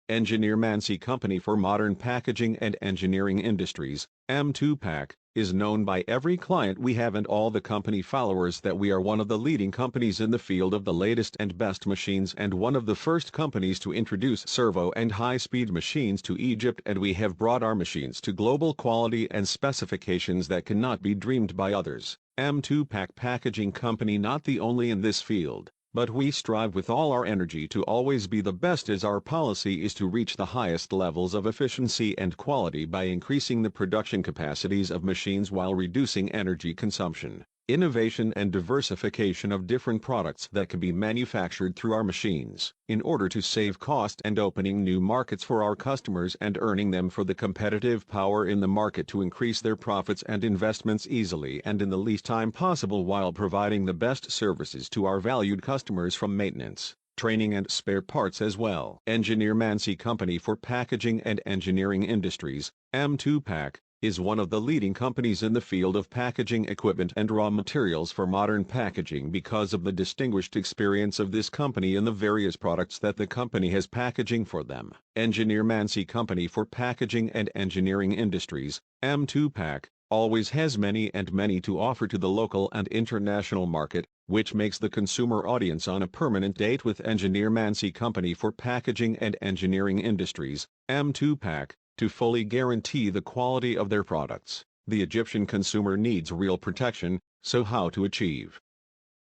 Engineer Mansi Company for Modern Packaging and Engineering Industries, M2PAC, is known by every client we have and all the company followers that we are one of the leading companies in the field of the latest and best machines and one of the first companies to introduce servo and high-speed machines to Egypt, and we have brought our machines to global quality and specifications that cannot be dreamed by others. M2PAC Packaging Company not the only in this field, but we strive with all our energy to always be the best, as our policy is to reach the highest levels of efficiency and quality by increasing the production capacities of machines while reducing energy consumption. Innovation and diversification of different products that can be manufactured through our machines, in order to save cost and opening new markets for our customers and earning them for the competitive power in the market to increase their profits and investments easily and in the least time possible, while providing the best services to our valued customers from maintenance, training and spare parts as well. Engineer Mansi Company for Packaging and Engineering Industries, M2PAC, is one of the leading companies in the field of packaging equipment and raw materials for modern packaging because of the distinguished experience of this company in the various products that the company has packaging for them. Engineer Mansi Company for Packaging and Engineering Industries, M2PAC, always has many to offer to the local and international market, which makes the consumer audience on a permanent date with Engineer Mansi Company for Packaging and Engineering Industries, M2PAC, to fully guarantee the quality of their products. The Egyptian consumer needs real protection, so how to achieve?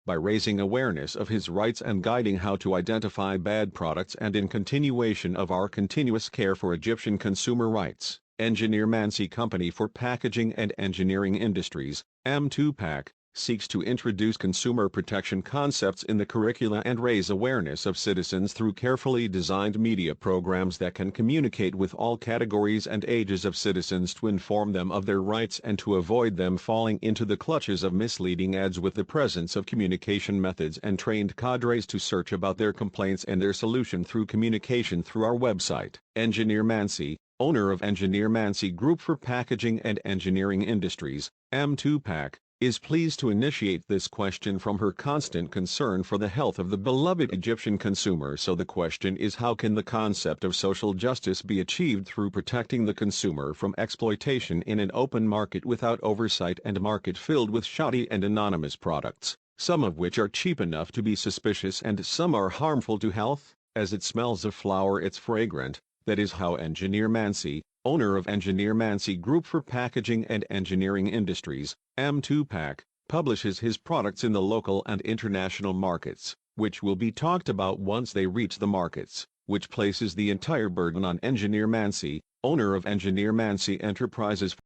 By raising awareness of his rights and guiding how to identify bad products, and in continuation of our continuous care for Egyptian consumer rights, Engineer Mansi Company for Packaging and Engineering Industries, M2PAC, seeks to introduce consumer protection concepts in the curricula and raise awareness of citizens through carefully designed media programs that can communicate with all categories and ages of citizens to inform them of their rights and to avoid them falling into the clutches of misleading ads, with the presence of communication methods and trained cadres to search about their complaints and their solution through communication through our website. Engineer Mansi, owner of Engineer Mansi Group for Packaging and Engineering Industries, M2PAC, is pleased to initiate this question from her constant concern for the health of the beloved Egyptian consumer. So the question is, how can the concept of social justice be achieved through protecting the consumer from exploitation in an open market without oversight and market filled with shoddy and anonymous products, some of which are cheap enough to be suspicious and some are harmful to health? As it smells of flour it's fragrant. That is how Engineer Mansi, owner of Engineer Mansi Group for Packaging and Engineering Industries, M2PAC, publishes his products in the local and international markets, which will be talked about once they reach the markets, which places the entire burden on Engineer Mansi, owner of Engineer Mansi Enterprises.